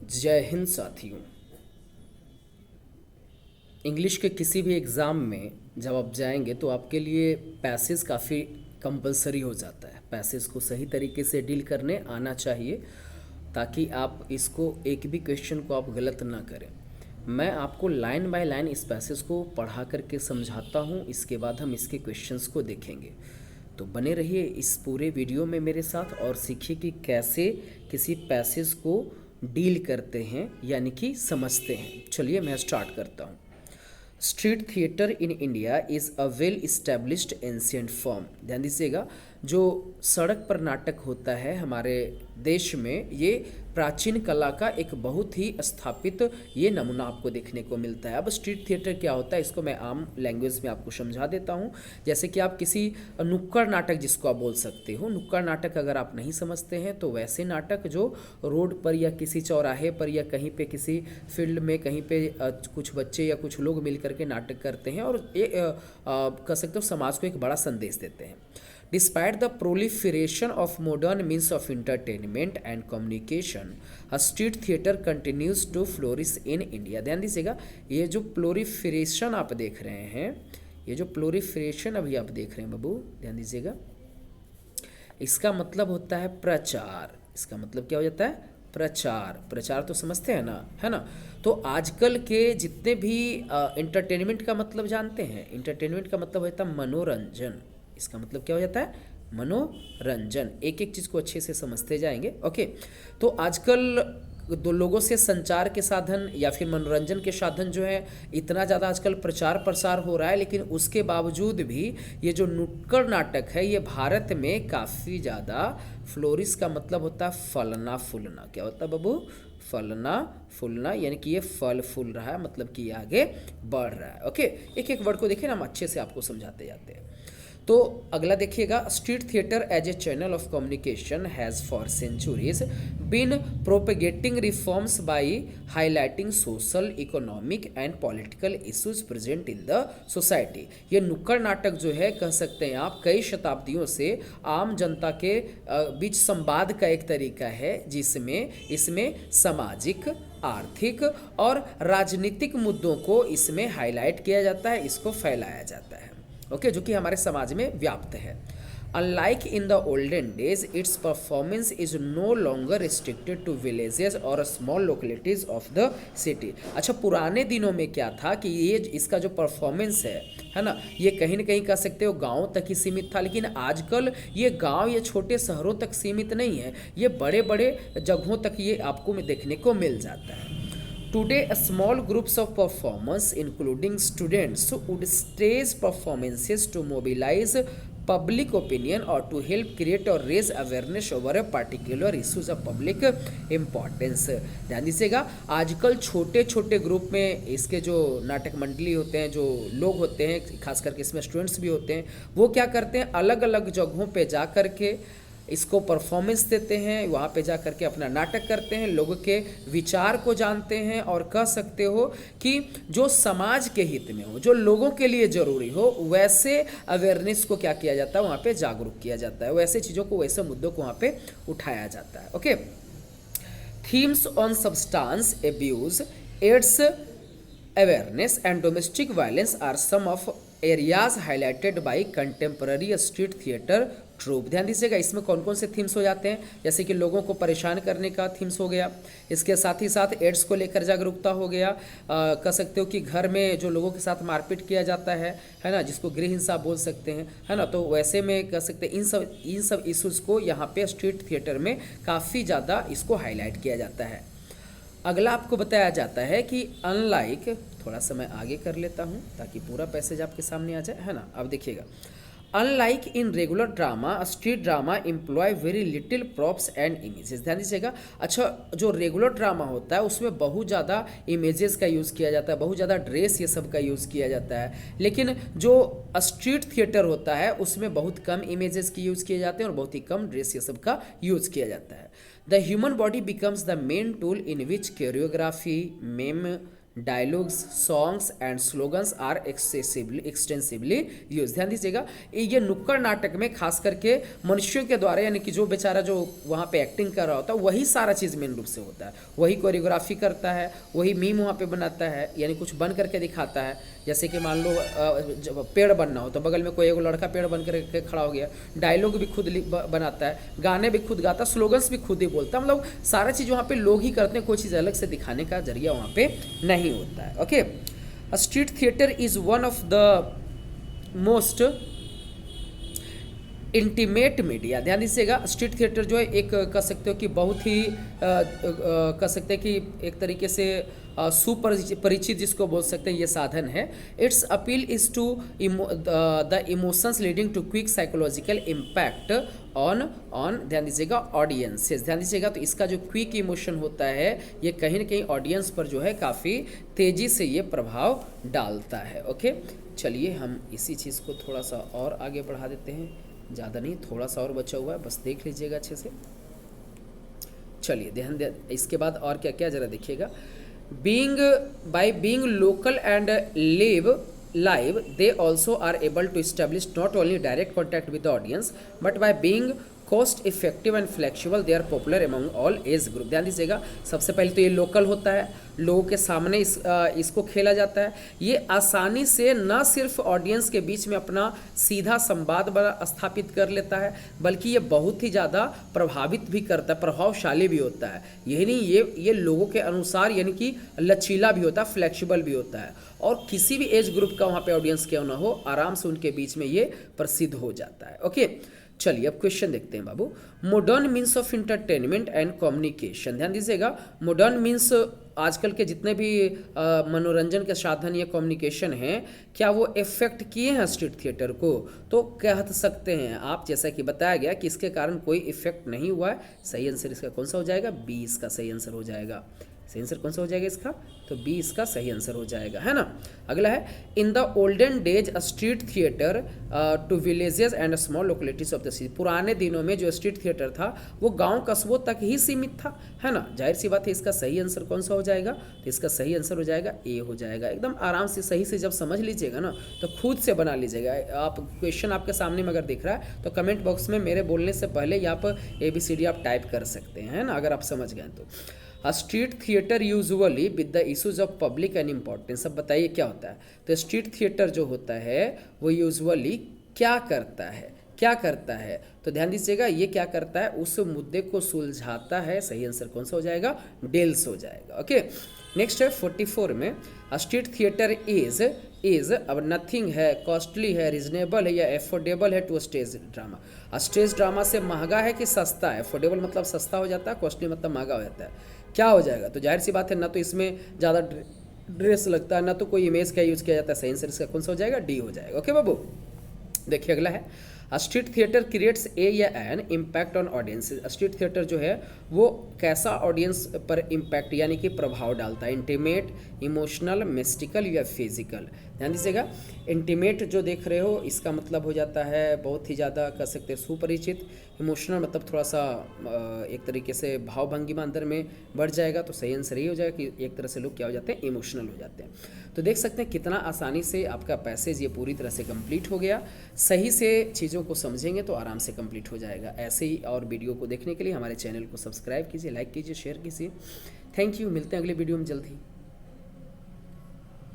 जय हिंद साथियों। इंग्लिश के किसी भी एग्ज़ाम में जब आप जाएंगे तो आपके लिए पैसेज काफ़ी कंपलसरी हो जाता है। पैसेज को सही तरीके से डील करने आना चाहिए ताकि आप इसको एक भी क्वेश्चन को आप गलत ना करें। मैं आपको लाइन बाय लाइन इस पैसेज को पढ़ा करके समझाता हूँ, इसके बाद हम इसके क्वेश्चंस को देखेंगे। तो बने रहिए इस पूरे वीडियो में मेरे साथ और सीखिए कि कैसे किसी पैसेज को डील करते हैं यानी कि समझते हैं। चलिए मैं स्टार्ट करता हूँ। Street theatre in India is a well established ancient form. ध्यान दीजिएगा, जो सड़क पर नाटक होता है हमारे देश में, ये प्राचीन कला का एक बहुत ही स्थापित ये नमूना आपको देखने को मिलता है। अब स्ट्रीट थिएटर क्या होता है इसको मैं आम लैंग्वेज में आपको समझा देता हूँ। जैसे कि आप किसी नुक्कड़ नाटक जिसको आप बोल सकते हो, नुक्कड़ नाटक अगर आप नहीं समझते हैं तो वैसे नाटक जो रोड पर या किसी चौराहे पर या कहीं पे किसी फील्ड में कहीं पे कुछ बच्चे या कुछ लोग मिल करके नाटक करते हैं और ये कह सकते हो समाज को एक बड़ा संदेश देते हैं। Despite the proliferation of modern means of entertainment and communication, a street theater continues to flourish in India. ध्यान दीजिएगा, ये जो प्लोरिफिरेशन आप देख रहे हैं, ये जो प्लोरिफिरेशन अभी आप देख रहे हैं बाबू, ध्यान दीजिएगा, इसका मतलब होता है प्रचार। इसका मतलब क्या हो जाता है? प्रचार। प्रचार तो समझते हैं ना, है ना। तो आजकल के जितने भी इंटरटेनमेंट का मतलब जानते हैं, इंटरटेनमेंट का मतलब होता है मनोरंजन। इसका मतलब क्या हो जाता है? मनोरंजन। एक एक चीज़ को अच्छे से समझते जाएंगे। ओके, तो आजकल दो लोगों से संचार के साधन या फिर मनोरंजन के साधन जो है इतना ज़्यादा आजकल प्रचार प्रसार हो रहा है, लेकिन उसके बावजूद भी ये जो नुक्कड़ नाटक है ये भारत में काफ़ी ज़्यादा फ्लोरिश का मतलब होता है फलना फूलना। क्या होता है बाबू? फलना फूलना, यानी कि ये फल फूल रहा है, मतलब कि ये आगे बढ़ रहा है। ओके, एक एक वर्ड को देखिए ना, हम अच्छे से आपको समझाते जाते हैं। तो अगला देखिएगा, street theatre as a channel of communication has for centuries been propagating reforms by highlighting social, economic and political issues present in the society. ये नुक्कड़ नाटक जो है, कह सकते हैं आप, कई शताब्दियों से आम जनता के बीच संवाद का एक तरीका है, जिसमें इसमें सामाजिक, आर्थिक और राजनीतिक मुद्दों को इसमें हाईलाइट किया जाता है, इसको फैलाया जाता है। ओके, जो कि हमारे समाज में व्याप्त है। Unlike in the olden days, its performance is no longer restricted to villages और small localities of the city. अच्छा, पुराने दिनों में क्या था कि ये इसका जो परफॉर्मेंस है ना, ये कहीं ना कहीं कह सकते हो गाँव तक ही सीमित था, लेकिन आजकल ये गाँव या छोटे शहरों तक सीमित नहीं है, ये बड़े बड़े जगहों तक ये आपको देखने को मिल जाता है। Today, a small groups of performers, including students, would stage performances to mobilize public opinion or to help create or raise awareness over a particular issues of public importance। ध्यान दीजिएगा, आजकल छोटे छोटे ग्रुप में इसके जो नाटक मंडली होते हैं, जो लोग होते हैं, खास करके इसमें स्टूडेंट्स भी होते हैं, वो क्या करते हैं, अलग अलग जगहों पे जा कर के इसको परफॉर्मेंस देते हैं, वहाँ पे जा करके अपना नाटक करते हैं, लोगों के विचार को जानते हैं और कह सकते हो कि जो समाज के हित में हो, जो लोगों के लिए ज़रूरी हो, वैसे अवेयरनेस को क्या किया जाता है, वहाँ पे जागरूक किया जाता है, वैसे चीज़ों को, वैसे मुद्दों को वहाँ पे उठाया जाता है। Okay, themes on substance abuse, AIDS awareness and domestic violence are some of areas highlighted by contemporary street theatre troupe. ध्यान दीजिएगा, इसमें कौन कौन से थीम्स हो जाते हैं, जैसे कि लोगों को परेशान करने का थीम्स हो गया, इसके साथ ही साथ एड्स को लेकर जागरूकता हो गया, कह सकते हो कि घर में जो लोगों के साथ मारपीट किया जाता है ना, जिसको गृह हिंसा बोल सकते हैं, है ना, तो वैसे में कह सकते हैं इन सब इश्यूज़ को यहाँ पे स्ट्रीट थिएटर में काफ़ी ज़्यादा इसको हाईलाइट किया जाता है। अगला आपको बताया जाता है कि अनलाइक, थोड़ा सा मैं आगे कर लेता हूँ ताकि पूरा पैसेज आपके सामने आ जाए, है ना। अब देखिएगा, unlike in regular drama, street drama employ very little props and images. ध्यान दीजिएगा, अच्छा, जो रेगुलर ड्रामा होता है उसमें बहुत ज़्यादा इमेजेस का यूज़ किया जाता है, बहुत ज़्यादा ड्रेस ये सब का यूज़ किया जाता है, लेकिन जो स्ट्रीट थिएटर होता है उसमें बहुत कम इमेजेस की यूज़ किए जाते हैं और बहुत ही कम ड्रेस ये सब का यूज़ किया जाता है। The human body becomes the main tool in which choreography, mime, dialogues, songs and slogans are extensively use. ध्यान दीजिएगा, ये नुक्कड़ नाटक में खास करके मनुष्यों के द्वारा, यानी कि जो बेचारा जो वहाँ पे एक्टिंग कर रहा होता है वही सारा चीज़ मेन रूप से होता है, वही कोरियोग्राफी करता है, वही मीम वहाँ पे बनाता है, यानी कुछ बन करके दिखाता है। जैसे कि मान लो जब पेड़ बनना हो तो बगल में कोई एक लड़का पेड़ बन करके खड़ा हो गया, डायलॉग भी खुद बनाता है, गाने भी खुद गाता, स्लोगन्स भी खुद ही बोलता है, मतलब सारा चीज़ वहाँ पे लोग ही करते हैं, कोई चीज़ अलग से दिखाने का जरिया वहाँ पे नहीं होता है। Okay, street theatre is one of the most intimate media. ध्यान दीजिएगा, स्ट्रीट थिएटर जो है एक कह सकते हो कि बहुत ही कह सकते हैं कि एक तरीके से सुपरिचित जिसको बोल सकते हैं ये साधन है। Its appeal is to the emotions leading to quick psychological impact on ध्यान दीजिएगा ऑडियंसेस। ध्यान दीजिएगा, तो इसका जो क्विक इमोशन होता है ये कहीं ना कहीं ऑडियंस पर जो है काफ़ी तेज़ी से ये प्रभाव डालता है। ओके, चलिए हम इसी चीज़ को थोड़ा सा और आगे बढ़ा देते हैं, ज़्यादा नहीं, थोड़ा सा और बचा हुआ है, बस देख लीजिएगा अच्छे से। चलिए ध्यान दे, इसके बाद और क्या क्या ज़रा देखिएगा। being local and live, they also are able to establish not only direct contact with the audience but by being cost effective and flexible, they are popular among all age group. ध्यान दीजिएगा, सबसे पहले तो ये local होता है, लोगों के सामने इसको खेला जाता है, ये आसानी से न सिर्फ ऑडियंस के बीच में अपना सीधा संवाद स्थापित कर लेता है बल्कि ये बहुत ही ज़्यादा प्रभावित भी करता है, प्रभावशाली भी होता है। यही नहीं, ये लोगों के अनुसार यानी कि लचीला भी होता है, फ्लेक्सिबल भी होता है, और किसी भी एज ग्रुप का वहाँ पे ऑडियंस क्यों ना हो, आराम से उनके बीच में ये प्रसिद्ध हो जाता है। ओके, चलिए अब क्वेश्चन देखते हैं बाबू। Modern means of entertainment and communication. ध्यान दीजिएगा, मॉडर्न मीन्स आजकल के जितने भी मनोरंजन के साधन या कम्युनिकेशन हैं, क्या वो इफेक्ट किए हैं स्ट्रीट थिएटर को? तो कह सकते हैं आप, जैसा कि बताया गया कि इसके कारण कोई इफेक्ट नहीं हुआ है। सही आंसर इसका कौन सा हो जाएगा? बी इसका सही आंसर हो जाएगा। सही आंसर कौन सा हो जाएगा इसका? तो बी इसका सही आंसर हो जाएगा, है ना। अगला है, in the olden days street theatre to villages and small localities of the city. पुराने दिनों में जो स्ट्रीट थिएटर था वो गांव कस्बों तक ही सीमित था, है ना। जाहिर सी बात है, इसका सही आंसर कौन सा हो जाएगा? तो इसका सही आंसर हो जाएगा ए हो जाएगा। एकदम आराम से सही से जब समझ लीजिएगा ना तो खुद से बना लीजिएगा। आप क्वेश्चन आपके सामने में अगर दिख रहा है तो कमेंट बॉक्स में मेरे बोलने से पहले यहाँ पर ABCD आप टाइप कर सकते हैं, है ना, अगर आप समझ गए तो। Street theatre usually with the issues of public and importance. अब बताइए क्या होता है? तो स्ट्रीट थिएटर जो होता है वो यूजुअली क्या करता है? क्या करता है? तो ध्यान दीजिएगा, ये क्या करता है? उस मुद्दे को सुलझाता है। सही आंसर कौन सा हो जाएगा? डील्स हो जाएगा। ओके, नेक्स्ट है 44 में, स्ट्रीट थिएटर इज अब नथिंग है, कॉस्टली है, रीजनेबल है या एफोर्डेबल है to stage drama. Stage drama से महंगा है कि सस्ता है? एफोर्डेबल मतलब सस्ता हो जाता है, कॉस्टली मतलब महंगा हो जाता है। क्या हो जाएगा? तो जाहिर सी बात है, ना तो इसमें ज़्यादा ड्रेस लगता है, ना तो कोई इमेज का यूज़ किया जाता है। सही आंसर इसका कौन सा हो जाएगा? डी हो जाएगा। ओके बाबू, देखिए अगला है, स्ट्रीट थिएटर क्रिएट्स ए या an impact on audience. Street theatre जो है वो कैसा ऑडियंस पर इम्पैक्ट यानी कि प्रभाव डालता है? इंटीमेट, इमोशनल, मिस्टिकल या फिजिकल? ध्यान दीजिएगा, इंटीमेट जो देख रहे हो इसका मतलब हो जाता है बहुत ही ज़्यादा कह सकते हैं सुपरिचित। इमोशनल मतलब थोड़ा सा एक तरीके से भाव भंगिमा अंदर में बढ़ जाएगा। तो सही आंसर ये हो जाएगा कि एक तरह से लोग क्या हो जाते हैं? इमोशनल हो जाते हैं। तो देख सकते हैं कितना आसानी से आपका पैसेज ये पूरी तरह से कंप्लीट हो गया। सही से चीज़ों को समझेंगे तो आराम से कंप्लीट हो जाएगा। ऐसे ही और वीडियो को देखने के लिए हमारे चैनल को सब्सक्राइब कीजिए, लाइक कीजिए, शेयर कीजिए। थैंक यू, मिलते हैं अगले वीडियो में जल्द ही।